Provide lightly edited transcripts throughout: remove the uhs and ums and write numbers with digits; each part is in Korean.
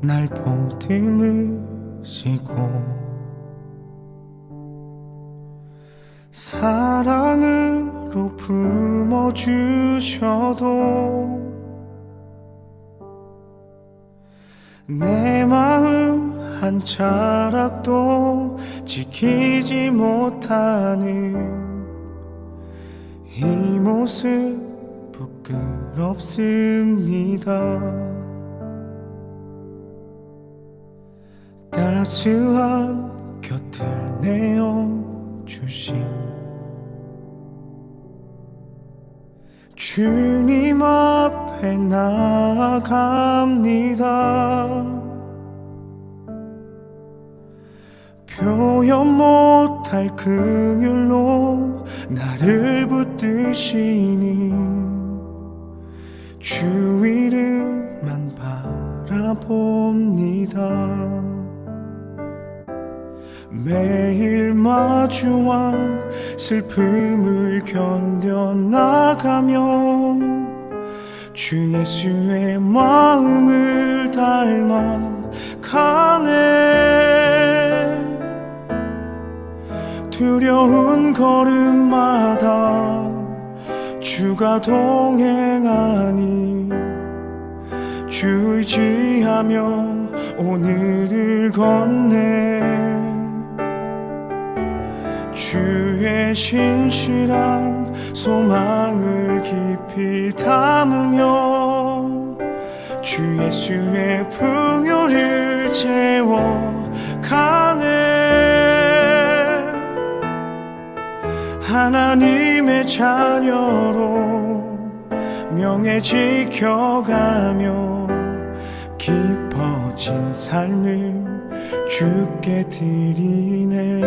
날 보듬으시고 사랑으로 품어주셔도 내 마음 한 자락도 지키지 못하는 이 모습 부끄럽습니다. 따스한 곁을 내어주신 주님 앞에 나아갑니다. 표현 못할 긍휼로 나를 붙드시니 주 이름만 바라봅니다. 매일 마주한 슬픔을 견뎌나가며 주 예수의 마음을 닮아가네. 두려운 걸음마다 주가 동행하니 주 의지하며 오늘을 걷네. 주의 신실한 소망을 깊이 담으며 주 예수의 풍요를 채워가네. 하나님의 자녀로 명예 지켜가며 깊어진 삶을 주께 드리네.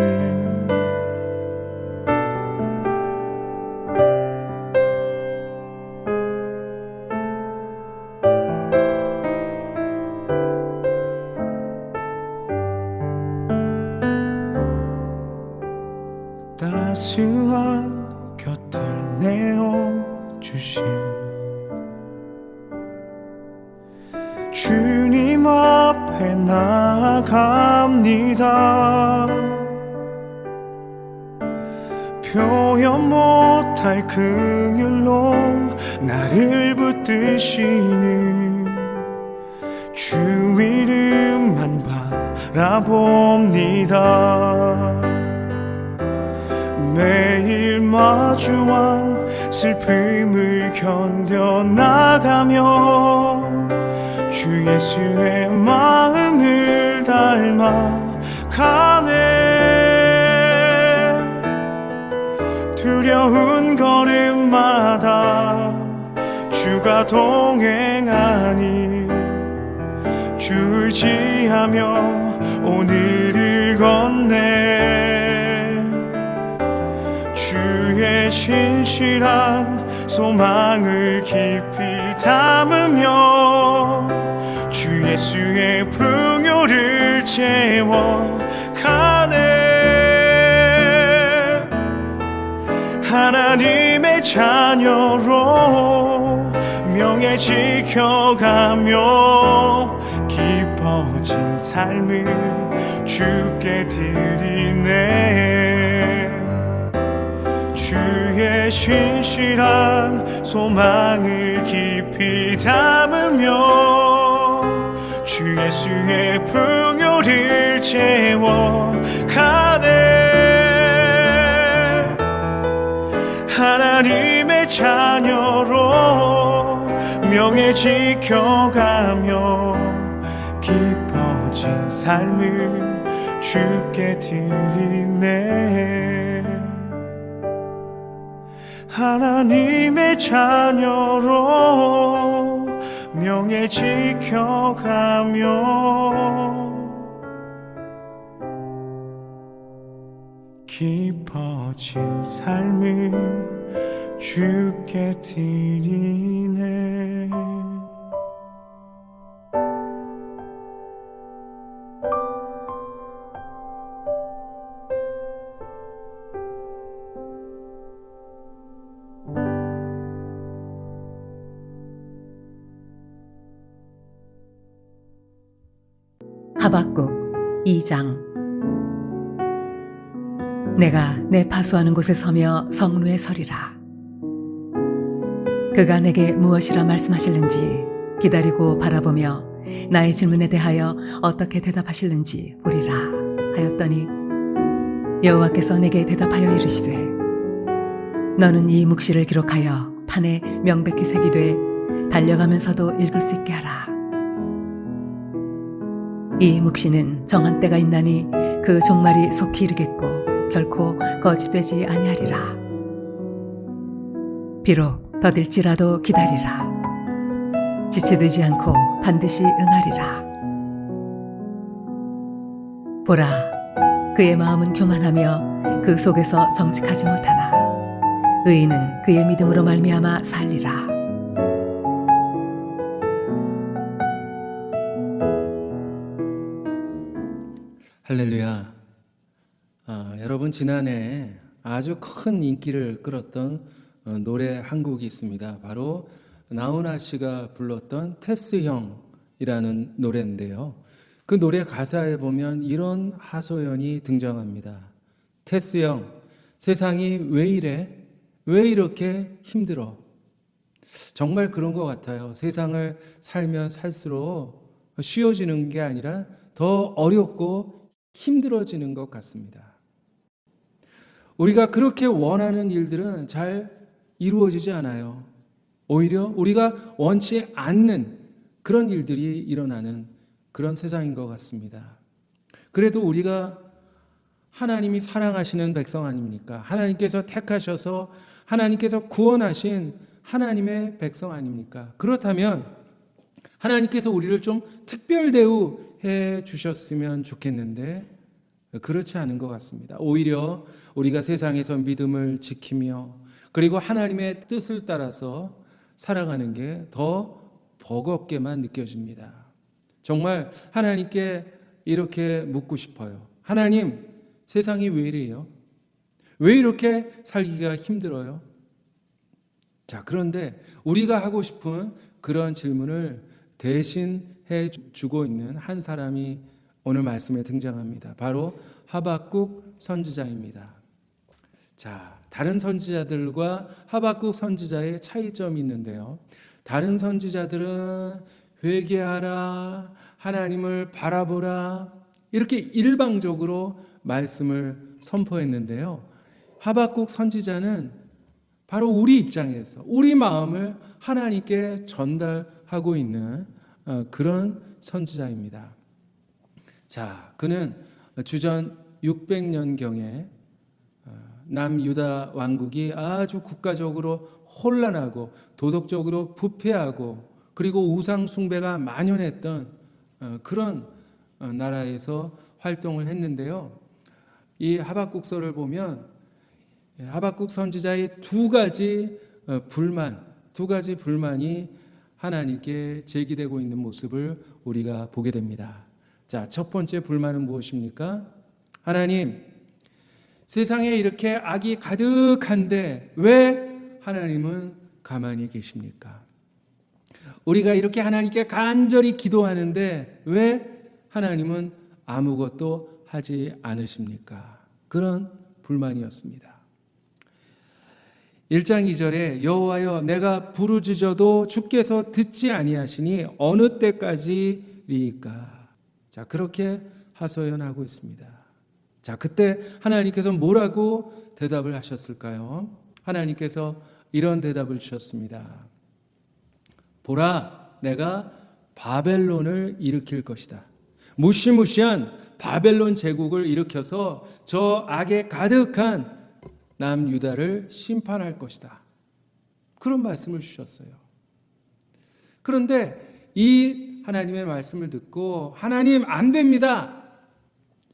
따스한 곁을 내어주신 주님 앞에 나아갑니다. 표현 못할 긍휼로 나를 붙드시는 주 이름만 바라봅니다. 매일 마주한 슬픔을 견뎌나가며 주 예수의 마음을 닮아가네. 두려운 걸음마다 주가 동행하니 주 의지하며 오늘을 걷네. 주의 신실한 소망을 깊이 담으며 주 예수의 풍요를 채워가네. 하나님의 자녀로 명예 지켜가며 깊어진 삶을 주께 드리네. 주의 신실한 소망을 깊이 담으며 주 예수의 풍요를 채워가네. 하나님의 자녀로 명예 지켜가며 깊어진 삶을 주께 드리네. 하나님의 자녀로 명예 지켜가며 깊어진 삶을 주께 드리네. 하박국 2장. 내가 내 파수하는 곳에 서며 성루에 서리라. 그가 내게 무엇이라 말씀하실는지 기다리고 바라보며 나의 질문에 대하여 어떻게 대답하실는지 보리라 하였더니, 여호와께서 내게 대답하여 이르시되, 너는 이 묵시를 기록하여 판에 명백히 새기되 달려가면서도 읽을 수 있게 하라. 이 묵시는 정한 때가 있나니 그 종말이 속히 이르겠고 결코 거짓되지 아니하리라. 비록 더딜지라도 기다리라. 지체되지 않고 반드시 응하리라. 보라, 그의 마음은 교만하며 그 속에서 정직하지 못하나 의인은 그의 믿음으로 말미암아 살리라. 할렐루야. 여러분, 지난해 아주 큰 인기를 끌었던 노래 한 곡이 있습니다. 바로 나훈아 씨가 불렀던 테스 형이라는 노래인데요. 그 노래 가사에 보면 이런 하소연이 등장합니다. 테스 형, 세상이 왜 이래? 왜 이렇게 힘들어? 정말 그런 것 같아요. 세상을 살면 살수록 쉬워지는 게 아니라 더 어렵고 힘들어지는 것 같습니다. 우리가 그렇게 원하는 일들은 잘 이루어지지 않아요. 오히려 우리가 원치 않는 그런 일들이 일어나는 그런 세상인 것 같습니다. 그래도 우리가 하나님이 사랑하시는 백성 아닙니까? 하나님께서 택하셔서 하나님께서 구원하신 하나님의 백성 아닙니까? 그렇다면 하나님께서 우리를 좀 특별 대우해 주셨으면 좋겠는데 그렇지 않은 것 같습니다. 오히려 우리가 세상에서 믿음을 지키며 그리고 하나님의 뜻을 따라서 살아가는 게 더 버겁게만 느껴집니다. 정말 하나님께 이렇게 묻고 싶어요. 하나님, 세상이 왜 이래요? 왜 이렇게 살기가 힘들어요? 자, 그런데 우리가 하고 싶은 그런 질문을 대신해 주고 있는 한 사람이 오늘 말씀에 등장합니다. 바로 하박국 선지자입니다. 자, 다른 선지자들과 하박국 선지자의 차이점이 있는데요. 다른 선지자들은 회개하라, 하나님을 바라보라, 이렇게 일방적으로 말씀을 선포했는데요. 하박국 선지자는 바로 우리 입장에서 우리 마음을 하나님께 전달하고 있는 그런 선지자입니다. 자, 그는 주전 600년경에 남유다 왕국이 아주 국가적으로 혼란하고 도덕적으로 부패하고 그리고 우상 숭배가 만연했던 그런 나라에서 활동을 했는데요. 이 하박국서를 보면 하박국 선지자의 두 가지 불만이 하나님께 제기되고 있는 모습을 우리가 보게 됩니다. 자, 첫 번째 불만은 무엇입니까? 하나님, 세상에 이렇게 악이 가득한데 왜 하나님은 가만히 계십니까? 우리가 이렇게 하나님께 간절히 기도하는데 왜 하나님은 아무것도 하지 않으십니까? 그런 불만이었습니다. 1장 2절에 여호와여, 내가 부르짖어도 주께서 듣지 아니하시니 어느 때까지리이까? 자, 그렇게 하소연하고 있습니다. 자, 그때 하나님께서 뭐라고 대답을 하셨을까요? 하나님께서 이런 대답을 주셨습니다. 보라, 내가 바벨론을 일으킬 것이다. 무시무시한 바벨론 제국을 일으켜서 저 악에 가득한 남유다를 심판할 것이다. 그런 말씀을 주셨어요. 그런데 이 하나님의 말씀을 듣고 하나님 안 됩니다,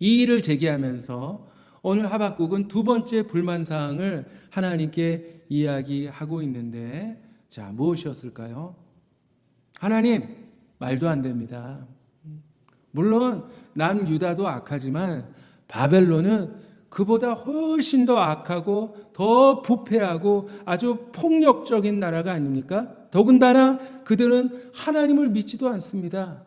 이 일을 제기하면서 오늘 하박국은 두 번째 불만사항을 하나님께 이야기하고 있는데, 자, 무엇이었을까요? 하나님, 말도 안 됩니다. 물론 남유다도 악하지만 바벨론은 그보다 훨씬 더 악하고 더 부패하고 아주 폭력적인 나라가 아닙니까? 더군다나 그들은 하나님을 믿지도 않습니다.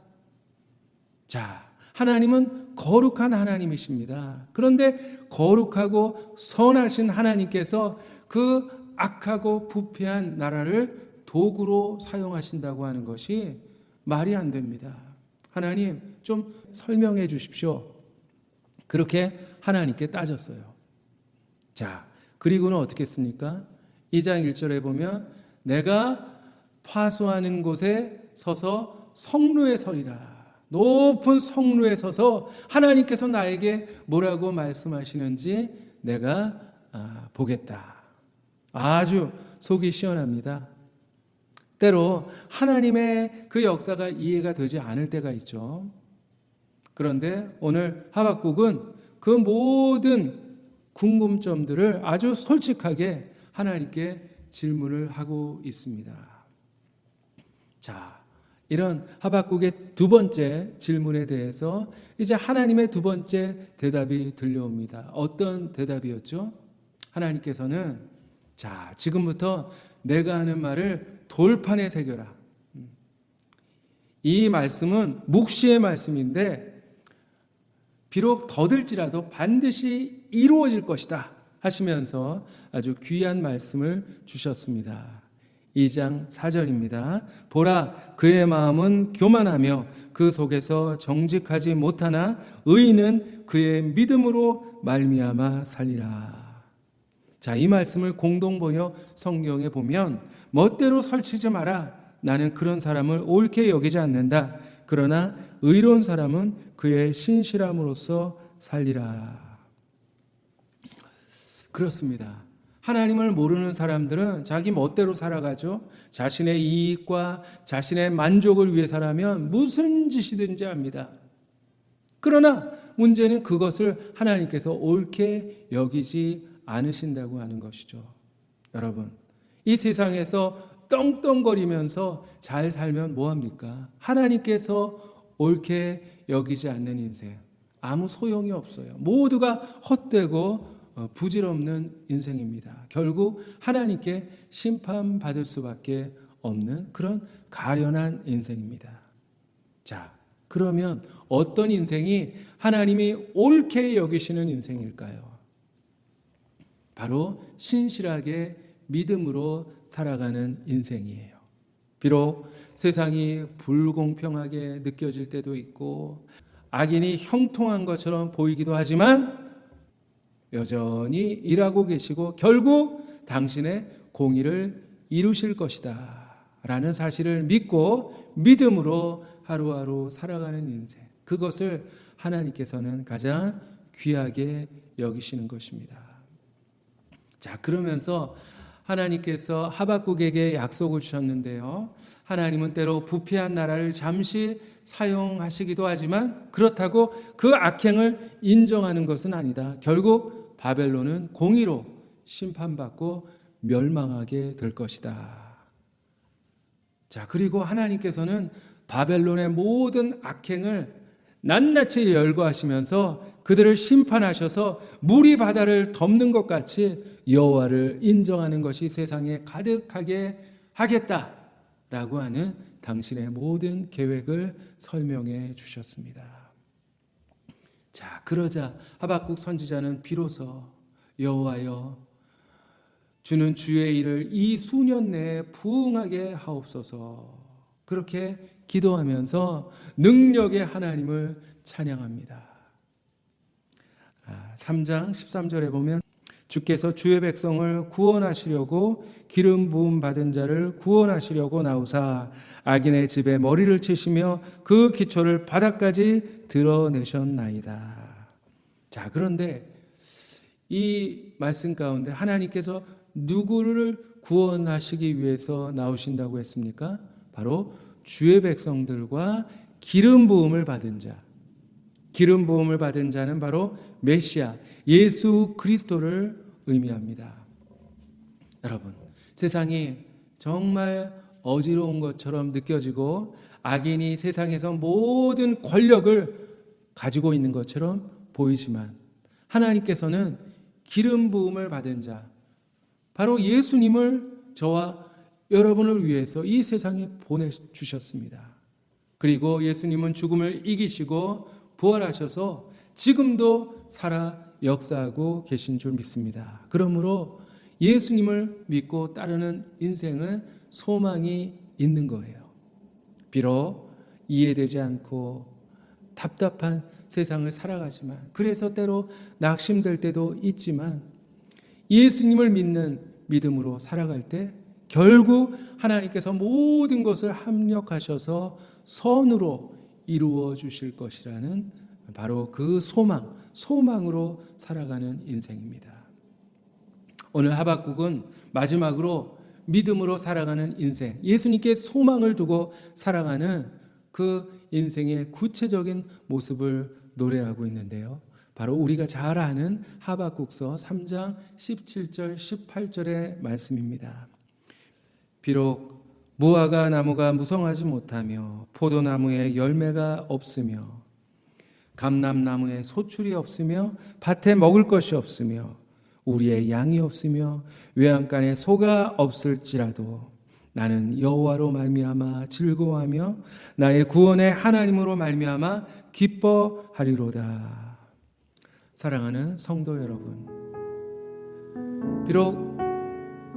자, 하나님은 거룩한 하나님이십니다. 그런데 거룩하고 선하신 하나님께서 그 악하고 부패한 나라를 도구로 사용하신다고 하는 것이 말이 안 됩니다. 하나님 좀 설명해 주십시오. 그렇게 하나님께 따졌어요. 자, 그리고는 어떻게 했습니까? 2장 1절에 보면 내가 파수하는 곳에 서서 성루에 서리라. 높은 성루에 서서 하나님께서 나에게 뭐라고 말씀하시는지 내가 보겠다. 아주 속이 시원합니다. 때로 하나님의 그 역사가 이해가 되지 않을 때가 있죠. 그런데 오늘 하박국은 그 모든 궁금점들을 아주 솔직하게 하나님께 질문을 하고 있습니다. 자, 이런 하박국의 두 번째 질문에 대해서 이제 하나님의 두 번째 대답이 들려옵니다. 어떤 대답이었죠? 하나님께서는 자, 지금부터 내가 하는 말을 돌판에 새겨라. 이 말씀은 묵시의 말씀인데 비록 더딜지라도 반드시 이루어질 것이다 하시면서 아주 귀한 말씀을 주셨습니다. 2장 4절입니다. 보라, 그의 마음은 교만하며 그 속에서 정직하지 못하나 의인은 그의 믿음으로 말미암아 살리라. 자, 이 말씀을 공동번역 성경에 보면 멋대로 설치지 마라. 나는 그런 사람을 옳게 여기지 않는다. 그러나 의로운 사람은 그의 신실함으로써 살리라. 그렇습니다. 하나님을 모르는 사람들은 자기 멋대로 살아가죠. 자신의 이익과 자신의 만족을 위해서라면 무슨 짓이든지 합니다. 그러나 문제는 그것을 하나님께서 옳게 여기지 않으신다고 하는 것이죠. 여러분, 이 세상에서 떵떵거리면서 잘 살면 뭐합니까? 하나님께서 옳게 여기지 않는 인생, 아무 소용이 없어요. 모두가 헛되고 부질없는 인생입니다. 결국 하나님께 심판받을 수밖에 없는 그런 가련한 인생입니다. 자, 그러면 어떤 인생이 하나님이 옳게 여기시는 인생일까요? 바로 신실하게 믿음으로 살아가는 인생이에요. 비록 세상이 불공평하게 느껴질 때도 있고 악인이 형통한 것처럼 보이기도 하지만 여전히 일하고 계시고 결국 당신의 공의를 이루실 것이다 라는 사실을 믿고 믿음으로 하루하루 살아가는 인생, 그것을 하나님께서는 가장 귀하게 여기시는 것입니다. 자, 그러면서 하나님께서 하박국에게 약속을 주셨는데요. 하나님은 때로 부패한 나라를 잠시 사용하시기도 하지만 그렇다고 그 악행을 인정하는 것은 아니다. 결국 바벨론은 공의로 심판받고 멸망하게 될 것이다. 자, 그리고 하나님께서는 바벨론의 모든 악행을 낱낱이 열거하시면서 그들을 심판하셔서 물이 바다를 덮는 것 같이 여호와를 인정하는 것이 세상에 가득하게 하겠다라고 하는 당신의 모든 계획을 설명해 주셨습니다. 자, 그러자 하박국 선지자는 비로소 여호와여, 주는 주의 일을 이 수년 내에 부응하게 하옵소서, 그렇게 기도하면서 능력의 하나님을 찬양합니다. 3장 13절에 보면 주께서 주의 백성을 구원하시려고 기름 부음 받은 자를 구원하시려고 나오사 악인의 집에 머리를 치시며 그 기초를 바닥까지 드러내셨나이다. 자, 그런데 이 말씀 가운데 하나님께서 누구를 구원하시기 위해서 나오신다고 했습니까? 바로 주의 백성들과 기름 부음을 받은 자. 기름 부음을 받은 자는 바로 메시아 예수 그리스도를 의미합니다. 여러분, 세상이 정말 어지러운 것처럼 느껴지고 악인이 세상에서 모든 권력을 가지고 있는 것처럼 보이지만 하나님께서는 기름 부음을 받은 자, 바로 예수님을 저와 여러분을 위해서 이 세상에 보내주셨습니다. 그리고 예수님은 죽음을 이기시고 부활하셔서 지금도 살아 역사하고 계신 줄 믿습니다. 그러므로 예수님을 믿고 따르는 인생은 소망이 있는 거예요. 비록 이해되지 않고 답답한 세상을 살아가지만, 그래서 때로 낙심될 때도 있지만, 예수님을 믿는 믿음으로 살아갈 때 결국 하나님께서 모든 것을 합력하셔서 선으로 이루어 주실 것이라는 바로 그 소망으로 살아가는 인생입니다. 오늘 하박국은 마지막으로 믿음으로 살아가는 인생, 예수님께 소망을 두고 살아가는 그 인생의 구체적인 모습을 노래하고 있는데요. 바로 우리가 잘 아는 하박국서 3장 17절 18절의 말씀입니다. 비록 무화과 나무가 무성하지 못하며 포도나무에 열매가 없으며 감람나무에 소출이 없으며 밭에 먹을 것이 없으며 우리의 양이 없으며 외양간에 소가 없을지라도 나는 여호와로 말미암아 즐거워하며 나의 구원의 하나님으로 말미암아 기뻐하리로다. 사랑하는 성도 여러분, 비록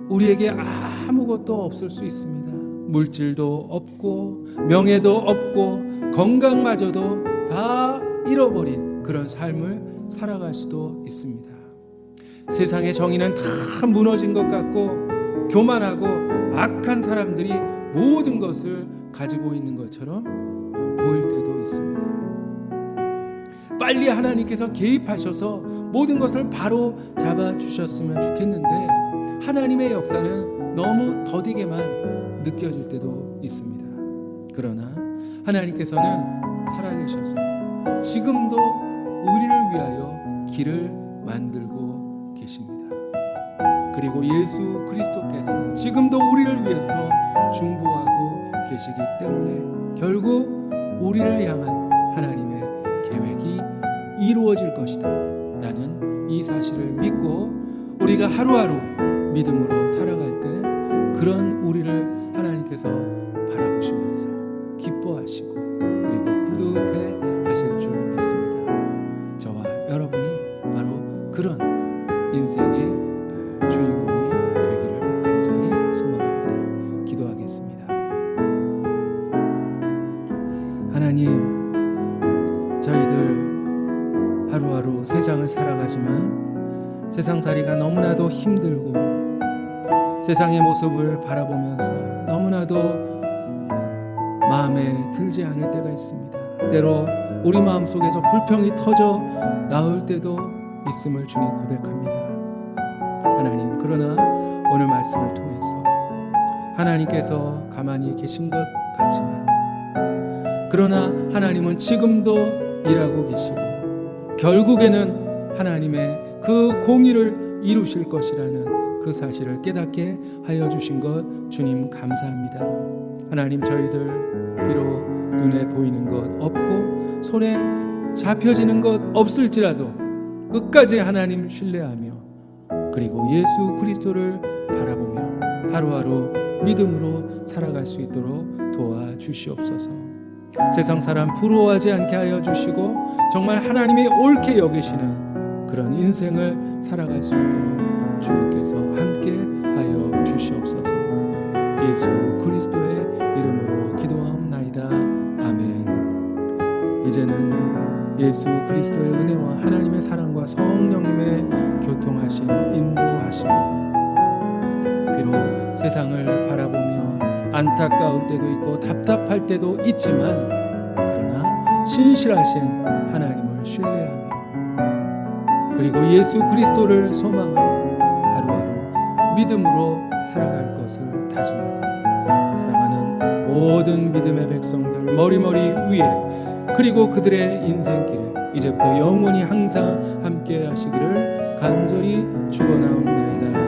우리에게 아무것도 없을 수 있습니다. 물질도 없고 명예도 없고 건강마저도 다 잃어버린 그런 삶을 살아갈 수도 있습니다. 세상의 정의는 다 무너진 것 같고 교만하고 악한 사람들이 모든 것을 가지고 있는 것처럼 보일 때도 있습니다. 빨리 하나님께서 개입하셔서 모든 것을 바로 잡아주셨으면 좋겠는데 하나님의 역사는 너무 더디게만 느껴질 때도 있습니다. 그러나 하나님께서는 살아계셔서 지금도 우리를 위하여 길을 만들고 계십니다. 그리고 예수 그리스도께서 지금도 우리를 위해서 중보하고 계시기 때문에 결국 우리를 향한 하나님의 계획이 이루어질 것이다 라는 이 사실을 믿고 우리가 하루하루 믿음으로 살아갈 때 그런 우리를 하나님께서 바라보시면서 기뻐하시고 그리고 뿌듯해 하실 줄 믿습니다. 저와 여러분이 바로 그런 인생의 주인공이 되기를 간절히 소망합니다. 기도하겠습니다. 하나님, 저희들 하루하루 세상을 살아가지만 세상살이가 너무나도 힘들고 세상의 모습을 바라보면서 너무나도 마음에 들지 않을 때가 있습니다. 때로 우리 마음속에서 불평이 터져 나올 때도 있음을 주님 고백합니다. 하나님, 그러나 오늘 말씀을 통해서 하나님께서 가만히 계신 것 같지만 그러나 하나님은 지금도 일하고 계시고 결국에는 하나님의 그 공의를 이루실 것이라는 그 사실을 깨닫게 하여 주신 것 주님 감사합니다. 하나님, 저희들 비록 눈에 보이는 것 없고 손에 잡혀지는 것 없을지라도 끝까지 하나님 신뢰하며 그리고 예수 그리스도를 바라보며 하루하루 믿음으로 살아갈 수 있도록 도와주시옵소서. 세상 사람 부러워하지 않게 하여 주시고 정말 하나님이 옳게 여기시는 그런 인생을 살아갈 수 있도록 주님께서 함께 하여 주시옵소서. 예수 그리스도의 이름으로 기도하옵나이다. 아멘. 이제는 예수 그리스도의 은혜와 하나님의 사랑과 성령님의 교통하심 인도하심이 비록 세상을 바라보며 안타까울 때도 있고 답답할 때도 있지만 그러나 신실하신 하나님을 신뢰하며 그리고 예수 그리스도를 소망하며 하루하루 믿음으로 살아갈 것을 다짐하니 사랑하는 모든 믿음의 백성들 머리머리 위에 그리고 그들의 인생길에 이제부터 영원히 항상 함께 하시기를 간절히 축원하옵나이다.